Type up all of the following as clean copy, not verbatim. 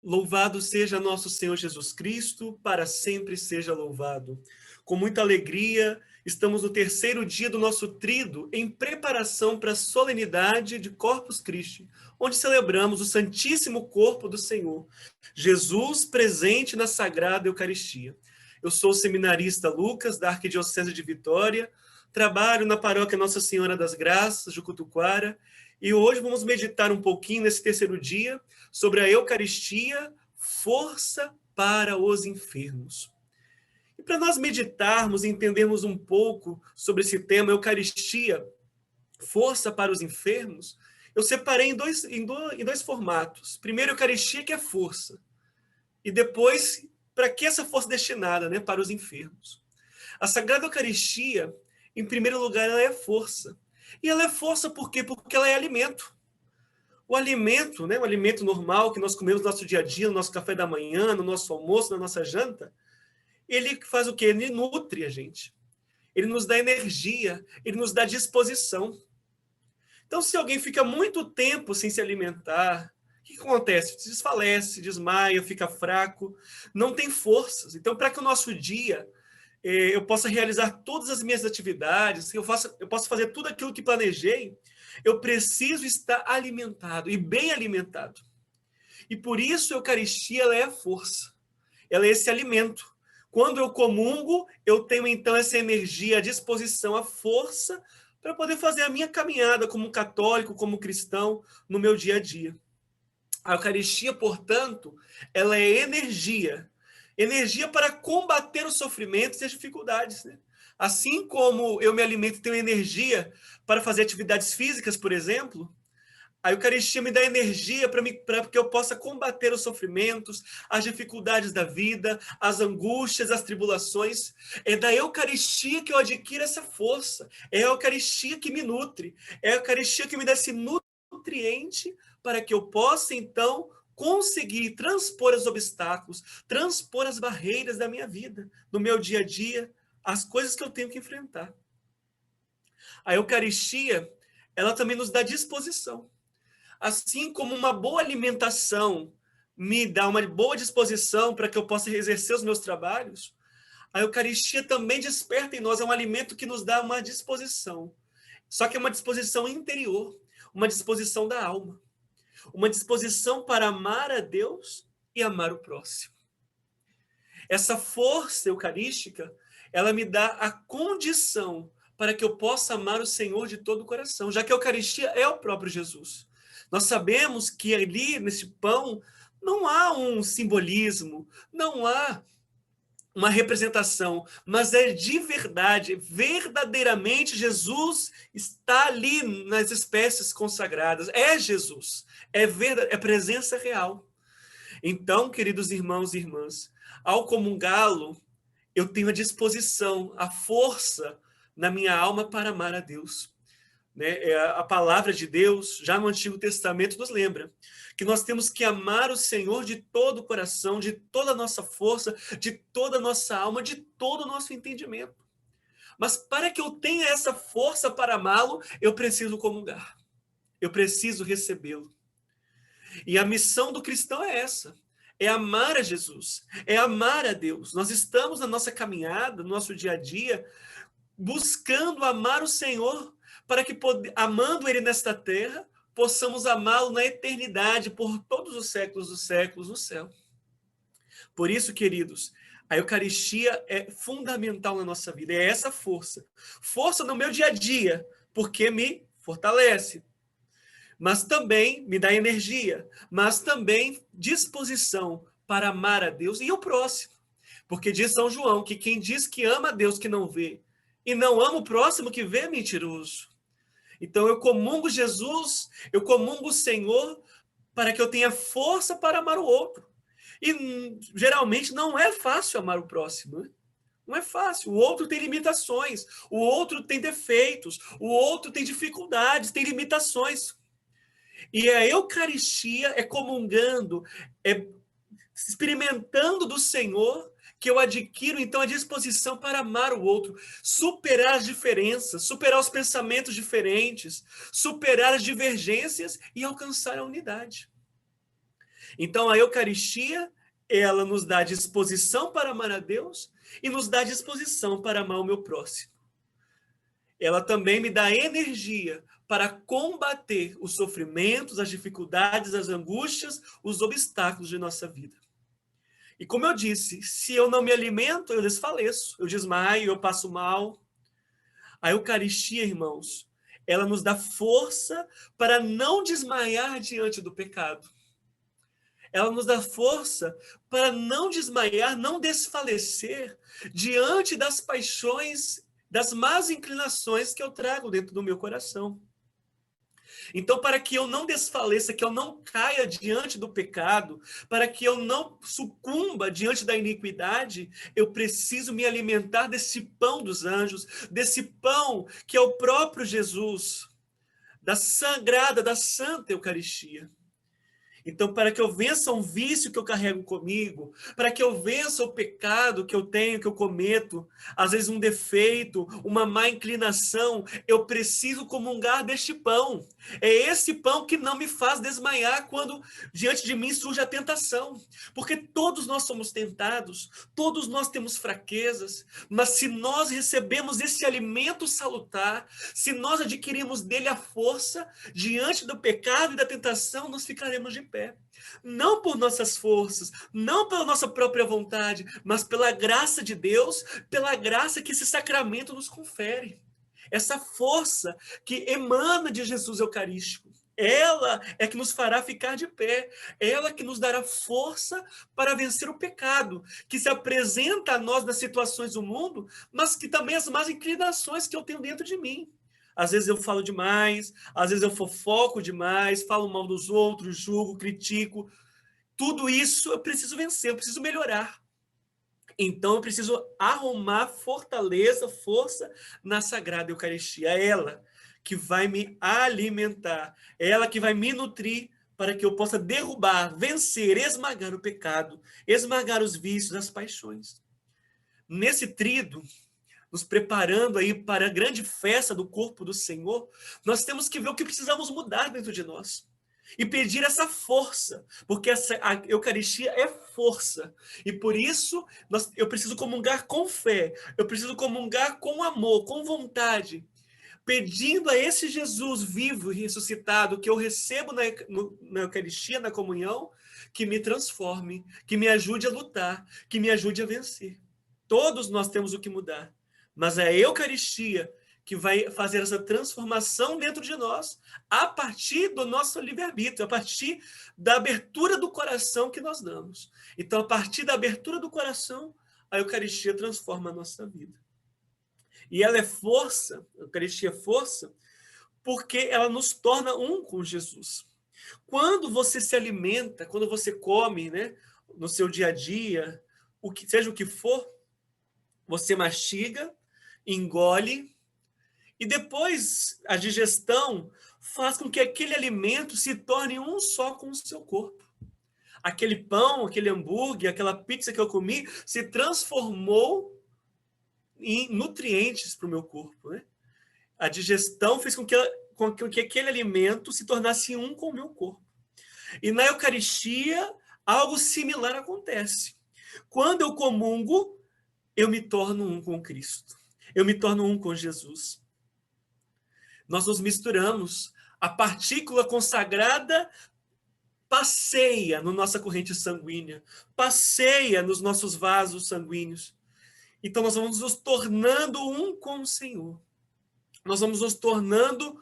Louvado seja nosso Senhor Jesus Cristo, para sempre seja louvado. Com muita alegria, estamos no terceiro dia do nosso tríduo, em preparação para a solenidade de Corpus Christi, onde celebramos o Santíssimo Corpo do Senhor, Jesus presente na Sagrada Eucaristia. Eu sou o seminarista Lucas, da Arquidiocese de Vitória, trabalho na paróquia Nossa Senhora das Graças, Jucutuquara, e hoje vamos meditar um pouquinho nesse terceiro dia sobre a Eucaristia, força para os enfermos. E para nós meditarmos e entendermos um pouco sobre esse tema, Eucaristia, força para os enfermos, eu separei em dois formatos. Primeiro, Eucaristia, que é força. E depois, para que essa força é destinada, né, para os enfermos. A Sagrada Eucaristia, em primeiro lugar, ela é força. E ela é força por quê? Porque ela é alimento. O alimento, né, o alimento normal que nós comemos no nosso dia a dia, no nosso café da manhã, no nosso almoço, na nossa janta, ele faz o quê? Ele nutre a gente. Ele nos dá energia, ele nos dá disposição. Então, se alguém fica muito tempo sem se alimentar, o que acontece? Desfalece, desmaia, fica fraco, não tem forças. Então, para que o nosso dia eu possa realizar todas as minhas atividades, eu possa fazer tudo aquilo que planejei, eu preciso estar alimentado, e bem alimentado. E por isso a Eucaristia ela é a força, ela é esse alimento. Quando eu comungo, eu tenho então essa energia, a disposição, a força para poder fazer a minha caminhada como católico, como cristão, no meu dia a dia. A Eucaristia, portanto, ela é energia. Energia para combater os sofrimentos e as dificuldades, né? Assim como eu me alimento e tenho energia para fazer atividades físicas, por exemplo, a Eucaristia me dá energia para que eu possa combater os sofrimentos, as dificuldades da vida, as angústias, as tribulações. É da Eucaristia que eu adquiro essa força. É a Eucaristia que me nutre. É a Eucaristia que me dá esse nutriente para que eu possa, então, conseguir transpor os obstáculos, transpor as barreiras da minha vida, no meu dia a dia, as coisas que eu tenho que enfrentar. A Eucaristia, ela também nos dá disposição. Assim como uma boa alimentação me dá uma boa disposição para que eu possa exercer os meus trabalhos, a Eucaristia também desperta em nós, é um alimento que nos dá uma disposição. Só que é uma disposição interior, uma disposição da alma. Uma disposição para amar a Deus e amar o próximo. Essa força eucarística, ela me dá a condição para que eu possa amar o Senhor de todo o coração, já que a Eucaristia é o próprio Jesus. Nós sabemos que ali, nesse pão, não há um simbolismo, não há uma representação, mas é de verdade, verdadeiramente Jesus está ali nas espécies consagradas, é Jesus, é verdade, é presença real. Então, queridos irmãos e irmãs, ao comungá-lo, eu tenho a disposição, a força na minha alma para amar a Deus. Né? A palavra de Deus, já no Antigo Testamento, nos lembra que nós temos que amar o Senhor de todo o coração, de toda a nossa força, de toda a nossa alma, de todo o nosso entendimento. Mas para que eu tenha essa força para amá-lo, eu preciso comungar. Eu preciso recebê-lo. E a missão do cristão é essa. É amar a Jesus. É amar a Deus. Nós estamos na nossa caminhada, no nosso dia a dia, buscando amar o Senhor, para que, amando Ele nesta terra, possamos amá-lo na eternidade, por todos os séculos dos séculos no céu. Por isso, queridos, a Eucaristia é fundamental na nossa vida, é essa força. Força no meu dia a dia, porque me fortalece, mas também me dá energia, mas também disposição para amar a Deus e o próximo. Porque diz São João que quem diz que ama a Deus que não vê, e não ama o próximo que vê, é mentiroso. Então eu comungo Jesus, eu comungo o Senhor para que eu tenha força para amar o outro. E geralmente não é fácil amar o próximo, né? Não é fácil. O outro tem limitações, o outro tem defeitos, o outro tem dificuldades, tem limitações. E a Eucaristia é comungando, é experimentando do Senhor, que eu adquiro, então, a disposição para amar o outro, superar as diferenças, superar os pensamentos diferentes, superar as divergências e alcançar a unidade. Então, a Eucaristia, ela nos dá disposição para amar a Deus e nos dá disposição para amar o meu próximo. Ela também me dá energia para combater os sofrimentos, as dificuldades, as angústias, os obstáculos de nossa vida. E como eu disse, se eu não me alimento, eu desfaleço, eu desmaio, eu passo mal. A Eucaristia, irmãos, ela nos dá força para não desmaiar diante do pecado. Ela nos dá força para não desmaiar, não desfalecer diante das paixões, das más inclinações que eu trago dentro do meu coração. Então, para que eu não desfaleça, que eu não caia diante do pecado, para que eu não sucumba diante da iniquidade, eu preciso me alimentar desse pão dos anjos, desse pão que é o próprio Jesus, da sagrada, da santa Eucaristia. Então, para que eu vença um vício que eu carrego comigo, para que eu vença o pecado que eu tenho, que eu cometo, às vezes um defeito, uma má inclinação, eu preciso comungar deste pão. É esse pão que não me faz desmaiar quando diante de mim surge a tentação. Porque todos nós somos tentados, todos nós temos fraquezas, mas se nós recebemos esse alimento salutar, se nós adquirimos dele a força, diante do pecado e da tentação, nós ficaremos de pé. Não por nossas forças, não pela nossa própria vontade, mas pela graça de Deus, pela graça que esse sacramento nos confere. Essa força que emana de Jesus Eucarístico. Ela é que nos fará ficar de pé. Ela que nos dará força para vencer o pecado, que se apresenta a nós nas situações do mundo, mas que também as más inclinações que eu tenho dentro de mim. Às vezes eu falo demais, às vezes eu fofoco demais, falo mal dos outros, julgo, critico. Tudo isso eu preciso vencer, eu preciso melhorar. Então eu preciso arrumar fortaleza, força na Sagrada Eucaristia. É ela que vai me alimentar, é ela que vai me nutrir para que eu possa derrubar, vencer, esmagar o pecado, esmagar os vícios, as paixões. Nesse trido, nos preparando aí para a grande festa do corpo do Senhor, nós temos que ver o que precisamos mudar dentro de nós. E pedir essa força, porque a Eucaristia é força. E por isso eu preciso comungar com fé, eu preciso comungar com amor, com vontade, pedindo a esse Jesus vivo e ressuscitado que eu recebo na Eucaristia, na comunhão, que me transforme, que me ajude a lutar, que me ajude a vencer. Todos nós temos o que mudar. Mas é a Eucaristia que vai fazer essa transformação dentro de nós a partir do nosso livre-arbítrio, a partir da abertura do coração que nós damos. Então, a partir da abertura do coração, a Eucaristia transforma a nossa vida. E ela é força, a Eucaristia é força, porque ela nos torna um com Jesus. Quando você se alimenta, quando você come, né, no seu dia a dia, seja o que for, você mastiga, engole, e depois a digestão faz com que aquele alimento se torne um só com o seu corpo. Aquele pão, aquele hambúrguer, aquela pizza que eu comi se transformou em nutrientes para o meu corpo, né? A digestão fez com que aquele alimento se tornasse um com o meu corpo. E na Eucaristia, algo similar acontece. Quando eu comungo, eu me torno um com Cristo. Eu me torno um com Jesus. Nós nos misturamos. A partícula consagrada passeia na nossa corrente sanguínea, passeia nos nossos vasos sanguíneos. Então nós vamos nos tornando um com o Senhor. Nós vamos nos tornando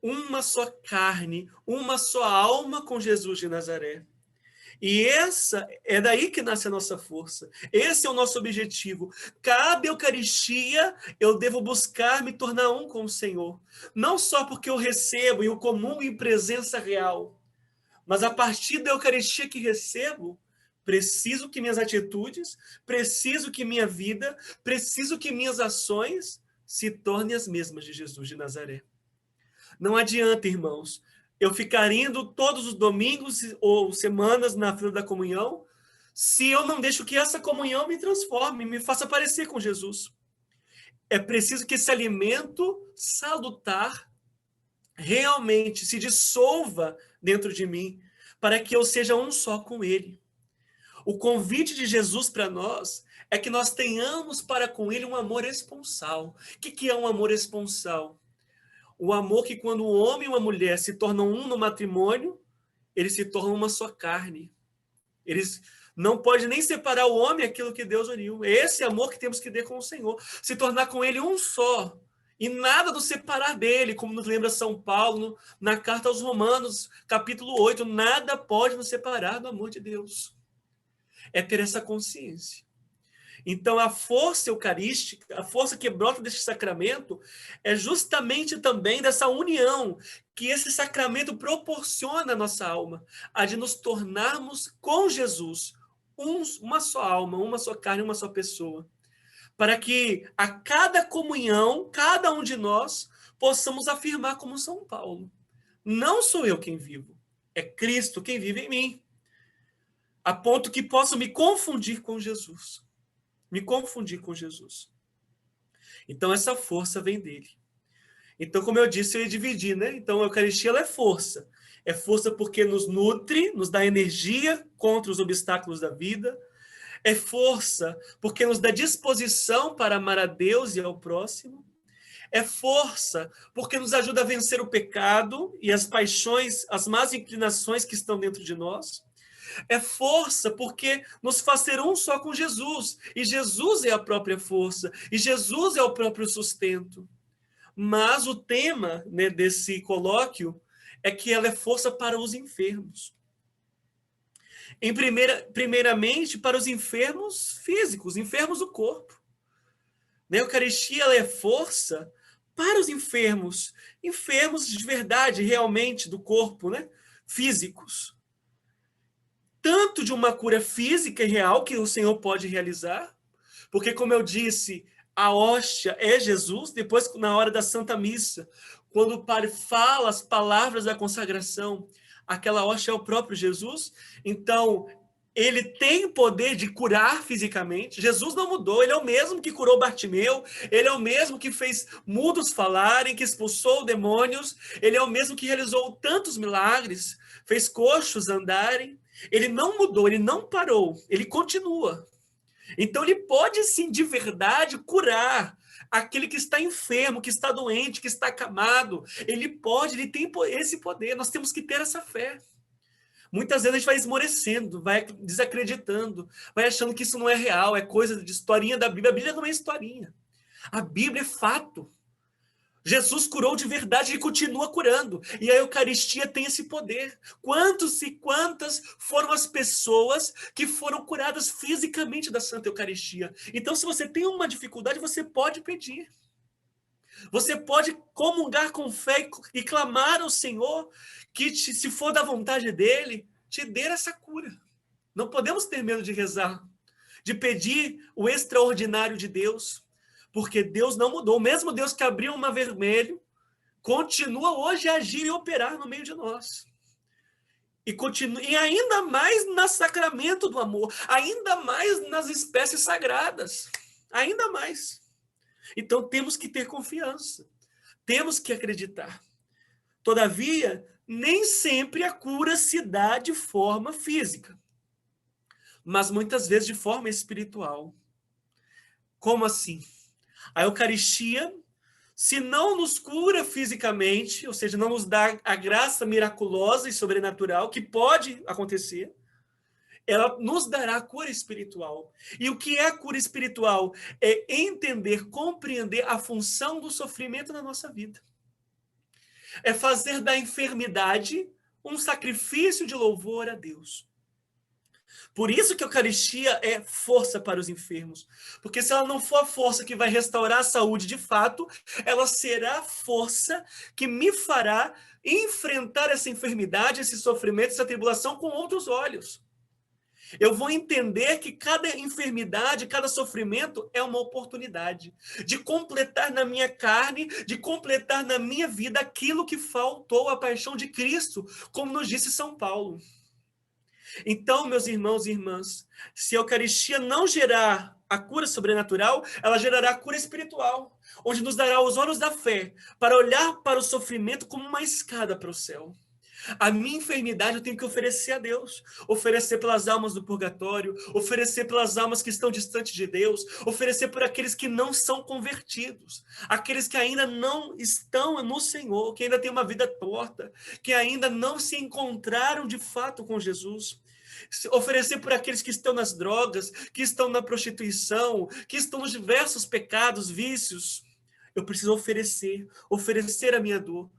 uma só carne, uma só alma com Jesus de Nazaré. E é daí que nasce a nossa força. Esse é o nosso objetivo. Cada Eucaristia eu devo buscar me tornar um com o Senhor. Não só porque eu recebo e eu comungo em presença real, mas a partir da Eucaristia que recebo, preciso que minhas atitudes, preciso que minha vida, preciso que minhas ações se tornem as mesmas de Jesus de Nazaré. Não adianta, irmãos, eu ficar indo todos os domingos ou semanas na fila da comunhão, se eu não deixo que essa comunhão me transforme, me faça parecer com Jesus. É preciso que esse alimento salutar realmente se dissolva dentro de mim, para que eu seja um só com Ele. O convite de Jesus para nós é que nós tenhamos para com Ele um amor esponsal. O que é um amor esponsal? O amor que quando um homem e uma mulher se tornam um no matrimônio, eles se tornam uma só carne. Eles não podem nem separar o homem daquilo que Deus uniu. É esse amor que temos que ter com o Senhor. Se tornar com Ele um só. E nada nos separar dele, como nos lembra São Paulo na carta aos Romanos, capítulo 8. Nada pode nos separar do amor de Deus. É ter essa consciência. Então, a força eucarística, a força que brota deste sacramento, é justamente também dessa união que esse sacramento proporciona à nossa alma, a de nos tornarmos com Jesus, uma só alma, uma só carne, uma só pessoa. Para que a cada comunhão, cada um de nós, possamos afirmar como São Paulo: não sou eu quem vivo, é Cristo quem vive em mim. A ponto que posso me confundir com Jesus. Me confundir com Jesus. Então, essa força vem dele. Então, como eu disse, eu ia dividir, né? Então, a Eucaristia ela é força. É força porque nos nutre, nos dá energia contra os obstáculos da vida. É força porque nos dá disposição para amar a Deus e ao próximo. É força porque nos ajuda a vencer o pecado e as paixões, as más inclinações que estão dentro de nós. É força porque nos faz ser um só com Jesus. E Jesus é a própria força. E Jesus é o próprio sustento. Mas o tema, né, desse colóquio é que ela é força para os enfermos. Primeiramente, para os enfermos físicos, enfermos do corpo. A Eucaristia ela é força para os enfermos. Enfermos de verdade, realmente, do corpo, né? Físicos. Tanto de uma cura física e real que o Senhor pode realizar, porque, como eu disse, a hóstia é Jesus. Depois, na hora da Santa Missa, quando o Padre fala as palavras da consagração, aquela hóstia é o próprio Jesus. Então, ele tem o poder de curar fisicamente. Jesus não mudou, ele é o mesmo que curou Bartimeu, ele é o mesmo que fez mudos falarem, que expulsou demônios, ele é o mesmo que realizou tantos milagres, fez coxos andarem. Ele não mudou, ele não parou, ele continua. Então ele pode sim, de verdade, curar aquele que está enfermo, que está doente, que está acamado. Ele pode, ele tem esse poder. Nós temos que ter essa fé. Muitas vezes a gente vai esmorecendo, vai desacreditando, vai achando que isso não é real, é coisa de historinha da Bíblia. A Bíblia não é historinha. A Bíblia é fato. Jesus curou de verdade e continua curando. E a Eucaristia tem esse poder. Quantos e quantas foram as pessoas que foram curadas fisicamente da Santa Eucaristia? Então, se você tem uma dificuldade, você pode pedir. Você pode comungar com fé e clamar ao Senhor que, se for da vontade dele, te dê essa cura. Não podemos ter medo de rezar, de pedir o extraordinário de Deus. Porque Deus não mudou. O mesmo Deus que abriu o mar vermelho continua hoje a agir e operar no meio de nós. E ainda mais no sacramento do amor, ainda mais nas espécies sagradas, ainda mais. Então temos que ter confiança, temos que acreditar. Todavia, nem sempre a cura se dá de forma física, mas muitas vezes de forma espiritual. Como assim? A Eucaristia, se não nos cura fisicamente, ou seja, não nos dá a graça miraculosa e sobrenatural, que pode acontecer, ela nos dará a cura espiritual. E o que é a cura espiritual? É entender, compreender a função do sofrimento na nossa vida. É fazer da enfermidade um sacrifício de louvor a Deus. Por isso que a Eucaristia é força para os enfermos. Porque se ela não for a força que vai restaurar a saúde de fato, ela será a força que me fará enfrentar essa enfermidade, esse sofrimento, essa tribulação com outros olhos. Eu vou entender que cada enfermidade, cada sofrimento é uma oportunidade de completar na minha carne, de completar na minha vida aquilo que faltou à paixão de Cristo, como nos disse São Paulo. Então, meus irmãos e irmãs, se a Eucaristia não gerar a cura sobrenatural, ela gerará a cura espiritual, onde nos dará os olhos da fé para olhar para o sofrimento como uma escada para o céu. A minha enfermidade eu tenho que oferecer a Deus, oferecer pelas almas do purgatório, oferecer pelas almas que estão distantes de Deus, oferecer por aqueles que não são convertidos, aqueles que ainda não estão no Senhor, que ainda têm uma vida torta, que ainda não se encontraram de fato com Jesus. Oferecer por aqueles que estão nas drogas, que estão na prostituição, que estão nos diversos pecados, vícios. Eu preciso oferecer a minha dor,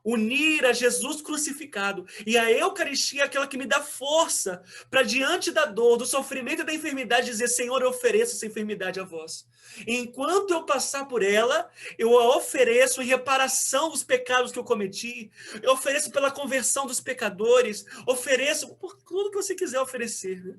unir a Jesus crucificado. E a Eucaristia é aquela que me dá força para, diante da dor, do sofrimento e da enfermidade, dizer: Senhor, eu ofereço essa enfermidade a vós. E enquanto eu passar por ela, eu a ofereço em reparação dos pecados que eu cometi, eu ofereço pela conversão dos pecadores, ofereço por tudo que você quiser oferecer, né?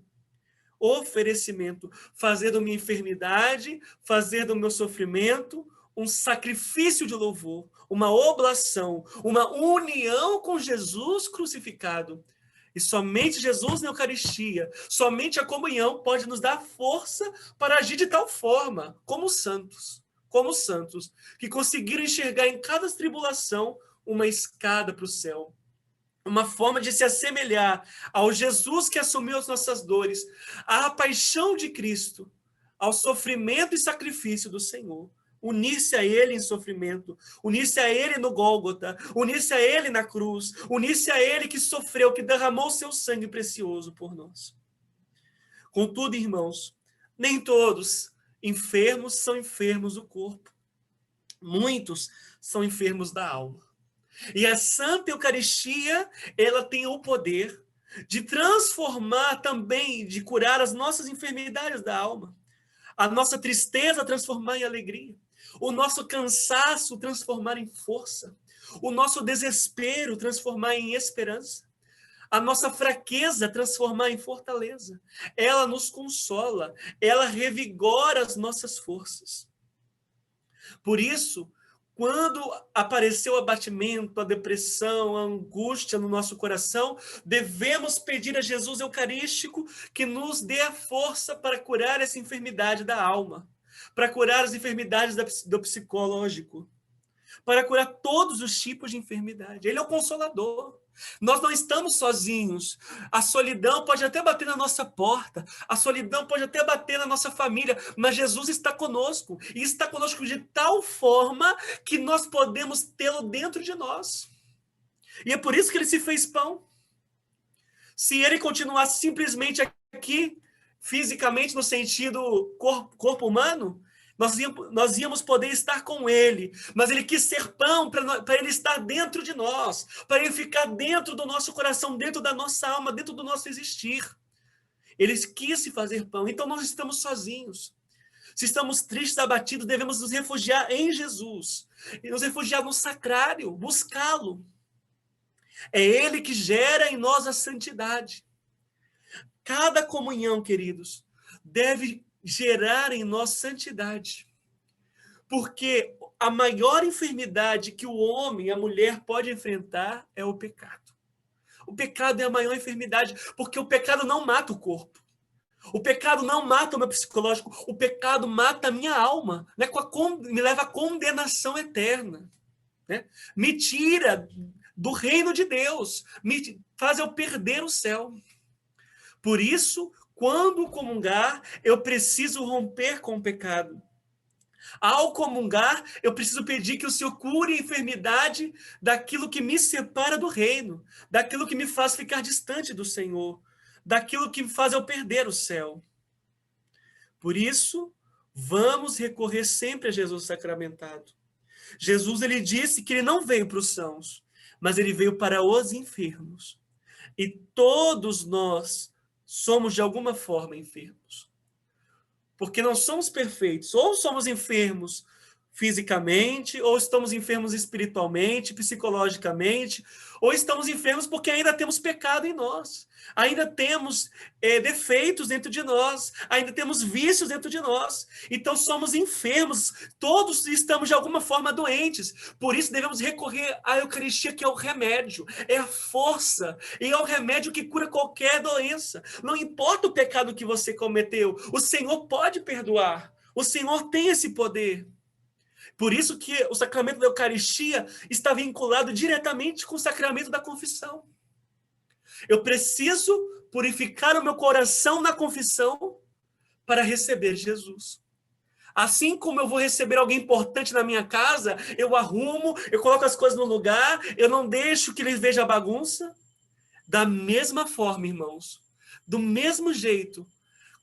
Oferecimento, fazer da minha enfermidade, fazer do meu sofrimento um sacrifício de louvor, uma oblação, uma união com Jesus crucificado. E somente Jesus na Eucaristia, somente a comunhão pode nos dar força para agir de tal forma, como santos, que conseguiram enxergar em cada tribulação uma escada para o céu. Uma forma de se assemelhar ao Jesus que assumiu as nossas dores, à paixão de Cristo, ao sofrimento e sacrifício do Senhor. Unir-se a Ele em sofrimento, unir-se a Ele no Gólgota, unir-se a Ele na cruz, unir-se a Ele que sofreu, que derramou seu sangue precioso por nós. Contudo, irmãos, nem todos enfermos são enfermos do corpo. Muitos são enfermos da alma. E a Santa Eucaristia, ela tem o poder de transformar também, de curar as nossas enfermidades da alma. A nossa tristeza transformar em alegria. O nosso cansaço transformar em força. O nosso desespero transformar em esperança. A nossa fraqueza transformar em fortaleza. Ela nos consola, ela revigora as nossas forças. Por isso, quando apareceu o abatimento, a depressão, a angústia no nosso coração, devemos pedir a Jesus Eucarístico que nos dê a força para curar essa enfermidade da alma, para curar as enfermidades do psicológico, para curar todos os tipos de enfermidade. Ele é o Consolador. Nós não estamos sozinhos. A solidão pode até bater na nossa porta, a solidão pode até bater na nossa família, mas Jesus está conosco, e está conosco de tal forma que nós podemos tê-lo dentro de nós. E é por isso que ele se fez pão. Se ele continuasse simplesmente aqui, fisicamente, no sentido corpo humano, nós íamos poder estar com ele, mas ele quis ser pão para ele estar dentro de nós, para ele ficar dentro do nosso coração, dentro da nossa alma, dentro do nosso existir. Ele quis se fazer pão, então nós estamos sozinhos. Se estamos tristes, abatidos, devemos nos refugiar em Jesus, e nos refugiar no sacrário, buscá-lo. É ele que gera em nós a santidade. Cada comunhão, queridos, deve gerar em nós santidade. Porque a maior enfermidade que o homem, a mulher pode enfrentar é o pecado. O pecado é a maior enfermidade, porque o pecado não mata o corpo. O pecado não mata o meu psicológico, o pecado mata a minha alma, né? Me leva à condenação eterna, né? Me tira do reino de Deus, me faz eu perder o céu. Por isso, quando comungar, eu preciso romper com o pecado. Ao comungar, eu preciso pedir que o Senhor cure a enfermidade daquilo que me separa do reino, daquilo que me faz ficar distante do Senhor, daquilo que me faz eu perder o céu. Por isso, vamos recorrer sempre a Jesus sacramentado. Jesus, ele disse que ele não veio para os sãos, mas ele veio para os enfermos. E todos nós somos de alguma forma enfermos. Porque não somos perfeitos. Ou somos enfermos fisicamente, ou estamos enfermos espiritualmente, psicologicamente, ou estamos enfermos porque ainda temos pecado em nós, ainda temos defeitos dentro de nós, ainda temos vícios dentro de nós. Então somos enfermos, todos estamos de alguma forma doentes. Por isso devemos recorrer à Eucaristia, que é o remédio, é a força, e é o remédio que cura qualquer doença. Não importa o pecado que você cometeu, o Senhor pode perdoar, o Senhor tem esse poder. Por isso que o sacramento da Eucaristia está vinculado diretamente com o sacramento da confissão. Eu preciso purificar o meu coração na confissão para receber Jesus. Assim como eu vou receber alguém importante na minha casa, eu arrumo, eu coloco as coisas no lugar, eu não deixo que ele veja a bagunça. Da mesma forma, irmãos, do mesmo jeito,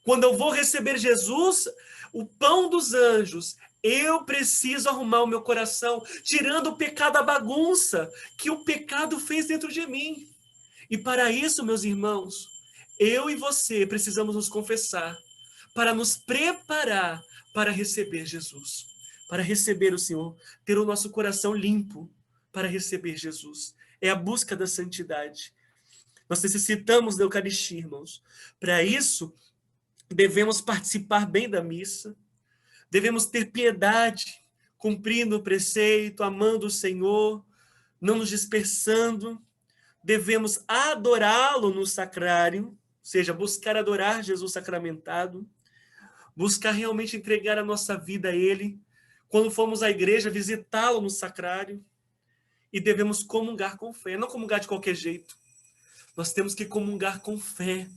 quando eu vou receber Jesus, o pão dos anjos, eu preciso arrumar o meu coração, tirando o pecado da bagunça que o pecado fez dentro de mim. E para isso, meus irmãos, eu e você precisamos nos confessar, para nos preparar para receber Jesus, para receber o Senhor, ter o nosso coração limpo para receber Jesus. É a busca da santidade. Nós necessitamos da Eucaristia, irmãos. Para isso, devemos participar bem da missa, devemos ter piedade, cumprindo o preceito, amando o Senhor, não nos dispersando. Devemos adorá-lo no sacrário, ou seja, buscar adorar Jesus sacramentado, buscar realmente entregar a nossa vida a Ele. Quando formos à igreja, visitá-lo no sacrário. E devemos comungar com fé, não comungar de qualquer jeito. Nós temos que comungar com fé.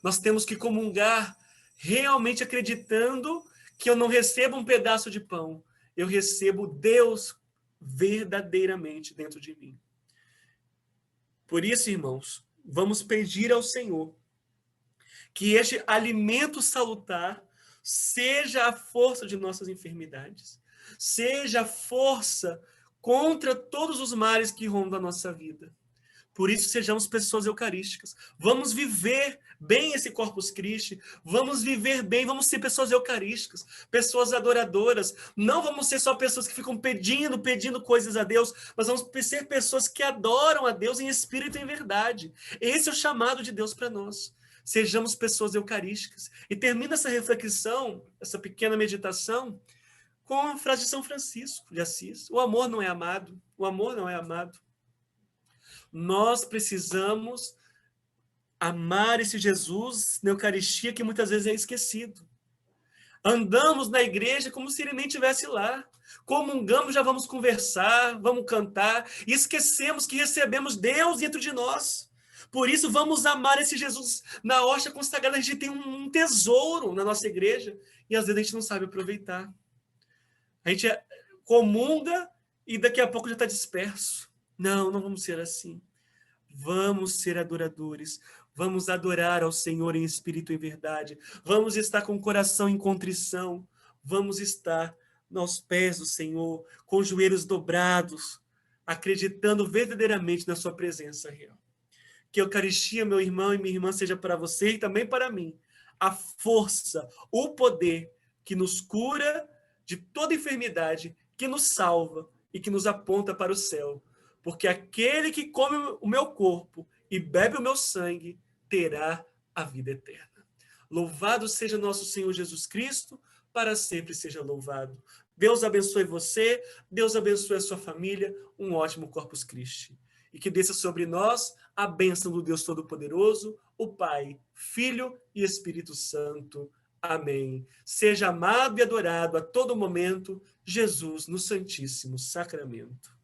Nós temos que comungar realmente acreditando que eu não recebo um pedaço de pão, eu recebo Deus verdadeiramente dentro de mim. Por isso, irmãos, vamos pedir ao Senhor que este alimento salutar seja a força de nossas enfermidades, seja a força contra todos os males que rondam a nossa vida. Por isso, sejamos pessoas eucarísticas. Vamos viver bem esse Corpus Christi. Vamos viver bem, vamos ser pessoas eucarísticas, pessoas adoradoras. Não vamos ser só pessoas que ficam pedindo coisas a Deus, mas vamos ser pessoas que adoram a Deus em espírito e em verdade. Esse é o chamado de Deus para nós. Sejamos pessoas eucarísticas. E termina essa reflexão, essa pequena meditação, com a frase de São Francisco de Assis. O amor não é amado. O amor não é amado. Nós precisamos amar esse Jesus na Eucaristia que muitas vezes é esquecido. Andamos na igreja como se ele nem estivesse lá. Comungamos, já vamos conversar, vamos cantar, e esquecemos que recebemos Deus dentro de nós. Por isso, vamos amar esse Jesus na hóstia consagrada. A gente tem um tesouro na nossa igreja, e às vezes a gente não sabe aproveitar. A gente comunga e daqui a pouco já está disperso. Não, não vamos ser assim. Vamos ser adoradores. Vamos adorar ao Senhor em espírito e verdade. Vamos estar com o coração em contrição. Vamos estar aos pés do Senhor, com os joelhos dobrados, acreditando verdadeiramente na sua presença real. Que a Eucaristia, meu irmão e minha irmã, seja para você e também para mim a força, o poder que nos cura de toda enfermidade, que nos salva e que nos aponta para o céu. Porque aquele que come o meu corpo e bebe o meu sangue terá a vida eterna. Louvado seja nosso Senhor Jesus Cristo, para sempre seja louvado. Deus abençoe você, Deus abençoe a sua família, um ótimo Corpus Christi. E que desça sobre nós a bênção do Deus Todo-Poderoso, o Pai, Filho e Espírito Santo. Amém. Seja amado e adorado a todo momento, Jesus no Santíssimo Sacramento.